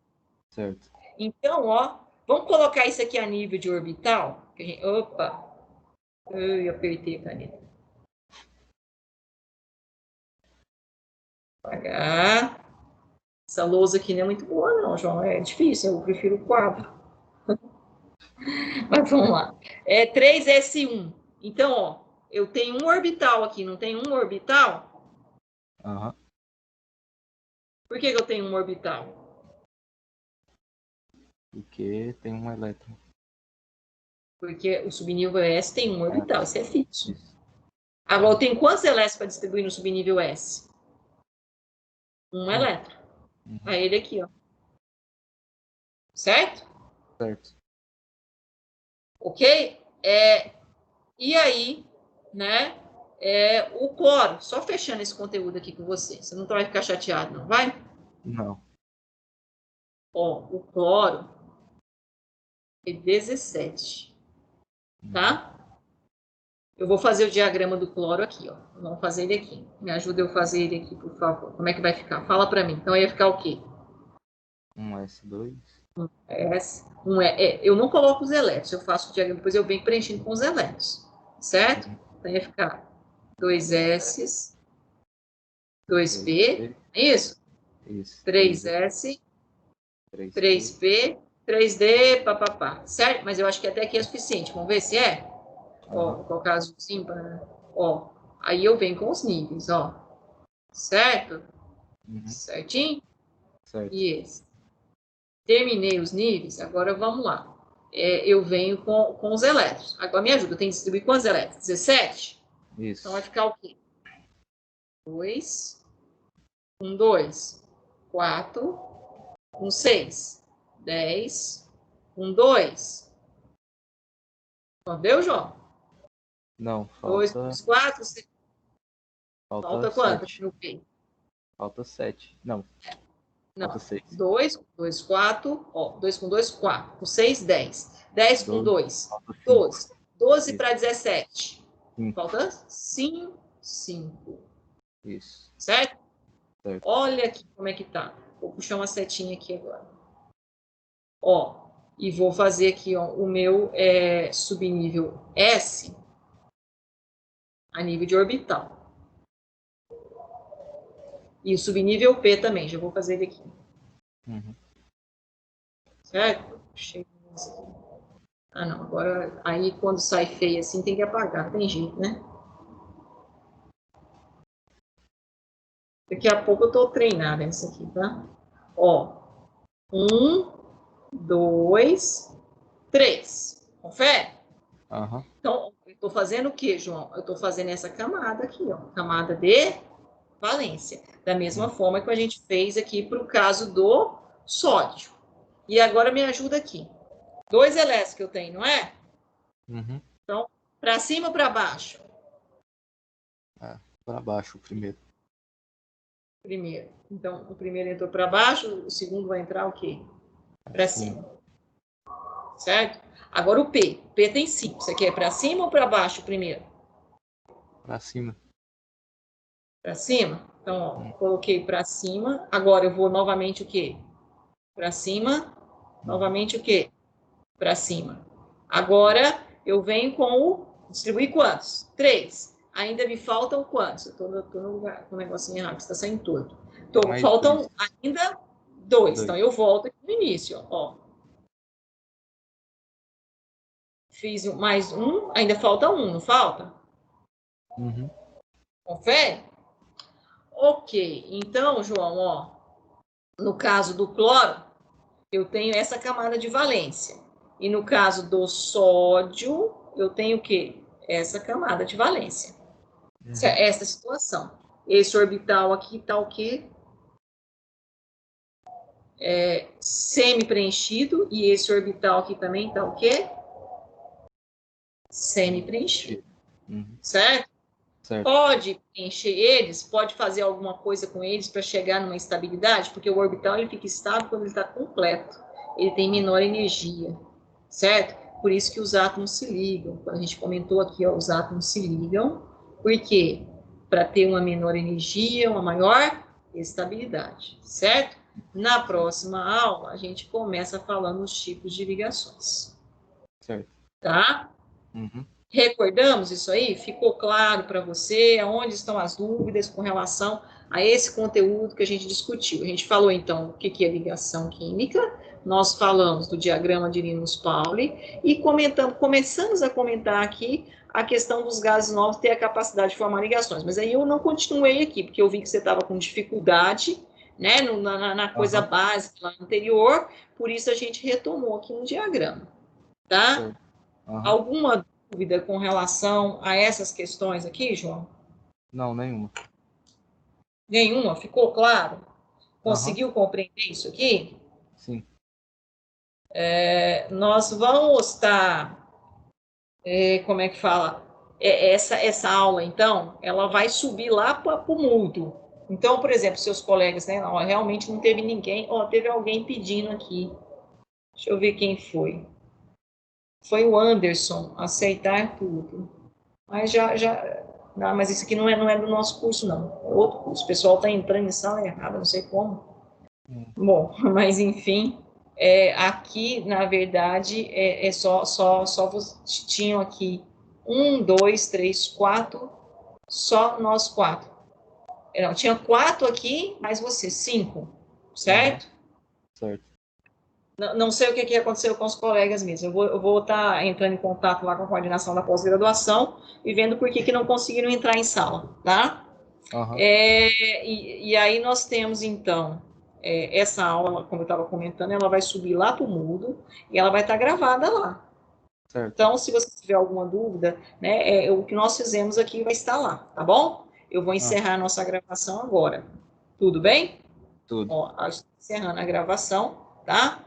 Certo. Então, ó, vamos colocar isso aqui a nível de orbital? Opa! Eu apertei a caneta. Apagar. Essa lousa aqui não é muito boa, não, João. É difícil, eu prefiro o quadro. Mas vamos lá. 3S1. Então, ó, eu tenho um orbital aqui, não tem um orbital? Por que eu tenho um orbital? Porque tem um elétron. Porque o subnível S tem um orbital, isso é fixo. Agora, eu tenho quantos elétrons para distribuir no subnível S? Um elétron. Aí ele aqui, ó. Certo? Certo. Ok? E aí, né? O cloro, só fechando esse conteúdo aqui com você. Você não vai ficar chateado, não vai? Não. Ó, o cloro é 17. Tá? Eu vou fazer o diagrama do cloro aqui, ó. Vamos fazer ele aqui. Me ajuda eu fazer ele aqui, por favor. Como é que vai ficar? Fala para mim. Então, ia ficar o quê? Um S2. Eu não coloco os elétrons, eu faço o diagrama, depois eu venho preenchendo com os elétrons. Certo? Então, ia ficar 2S, 2P, é isso? Isso. 3S, 3P, 3D, papapá. Certo? Mas eu acho que até aqui é suficiente. Vamos ver se é? Ó, vou colocar azulzinho para... Ó, aí eu venho com os níveis, ó. Certo? Certinho? Certo. E esse. Terminei os níveis, agora vamos lá. Eu venho com os elétrons. Agora me ajuda, eu tenho que distribuir quantos elétrons? 17? Isso. Então vai ficar o quê? 2, 2, 4, 6. 10 com 2. Entendeu, João? Não, 2 falta. mais 4. Falta Falta quanto? 7. No P? Falta 7. Não, falta Não. 6. 2, 2, 4. Ó, 2 com 2, 4. Com 6, 10. 10 com 12. 2, Falta 5. 12. 12 Isso. para 17. 5. Falta 5, 5. Isso. Certo? Certo. Olha aqui como é que tá. Vou puxar uma setinha aqui agora. Ó, e vou fazer aqui, ó, o meu subnível S a nível de orbital. E o subnível P também, já vou fazer ele aqui. Uhum. Certo? Ah, não, agora, aí quando sai feio assim, tem que apagar, tem jeito, né? Daqui a pouco eu tô treinada nessa aqui, tá? Ó, 1, 2, 3. Confere? Uhum. Então, eu estou fazendo o quê, João? Eu estou fazendo essa camada aqui, ó, camada de valência. Da mesma forma que a gente fez aqui para o caso do sódio. E agora me ajuda aqui. 2 elétrons que eu tenho, não é? Uhum. Então, para cima ou para baixo? Para baixo o primeiro. Primeiro. Então, o primeiro entrou para baixo, o segundo vai entrar o quê? Para cima. Certo? Agora o P. O P tem 5. Isso aqui é para cima ou para baixo primeiro? Para cima. Para cima? Então, ó, coloquei para cima. Agora eu vou novamente o quê? Para cima. Novamente o quê? Para cima. Agora eu venho com o... Distribuir quantos? 3. Ainda me faltam quantos? Eu estou no lugar com o negocinho errado, está saindo todo. Então, Mais faltam 2. ainda 2. Então, eu volto aqui no início. Ó. Fiz mais um, ainda falta um, não falta? Uhum. Confere? Ok. Então, João, ó, no caso do cloro, eu tenho essa camada de valência. E no caso do sódio, eu tenho o quê? Essa camada de valência. Essa situação. Esse orbital aqui está o quê? Semi-preenchido. E esse orbital aqui também está o quê? Semi-preenchido. Uhum. Certo? Certo. Pode preencher eles, pode fazer alguma coisa com eles para chegar numa estabilidade, porque o orbital ele fica estável quando ele está completo. Ele tem menor energia, certo? Por isso que os átomos se ligam. Quando a gente comentou aqui, ó, os átomos se ligam, por quê? Para ter uma menor energia, uma maior estabilidade, certo? Na próxima aula, a gente começa falando os tipos de ligações. Certo. Tá? Uhum. Recordamos isso aí? Ficou claro para você? Onde estão as dúvidas com relação a esse conteúdo que a gente discutiu? A gente falou, então, o que é ligação química, nós falamos do diagrama de Linus-Pauling e começamos a comentar aqui a questão dos gases novos ter a capacidade de formar ligações. Mas aí eu não continuei aqui, porque eu vi que você estava com dificuldade, né, na coisa básica lá anterior, por isso a gente retomou aqui no diagrama, tá? Alguma dúvida com relação a essas questões aqui, João? Não, nenhuma. Nenhuma? Ficou claro? Conseguiu compreender isso aqui? Sim. Nós vamos estar, como é que fala? Essa aula, então, ela vai subir lá para o Moodle. Então, por exemplo, seus colegas, né? Não, realmente não teve ninguém. Ó, teve alguém pedindo aqui. Deixa eu ver quem foi. Foi o Anderson, aceitar tudo. Mas não, mas isso aqui não é do nosso curso, não. É outro curso. O pessoal está entrando em sala errada, não sei como. Bom, mas enfim, aqui, na verdade, só tinham aqui 1, 2, 3, 4, só nós 4. Não, tinha 4 aqui, mais você, 5, certo? Certo. Não sei o que aconteceu com os colegas mesmo. Eu vou estar entrando em contato lá com a coordenação da pós-graduação e vendo por que não conseguiram entrar em sala, tá? E aí nós temos, então, essa aula, como eu estava comentando, ela vai subir lá para o Moodle e ela vai estar gravada lá. Certo. Então, se você tiver alguma dúvida, né, o que nós fizemos aqui vai estar lá, tá bom? Eu vou encerrar a nossa gravação agora. Tudo bem? Tudo. Ó, encerrando a gravação, tá?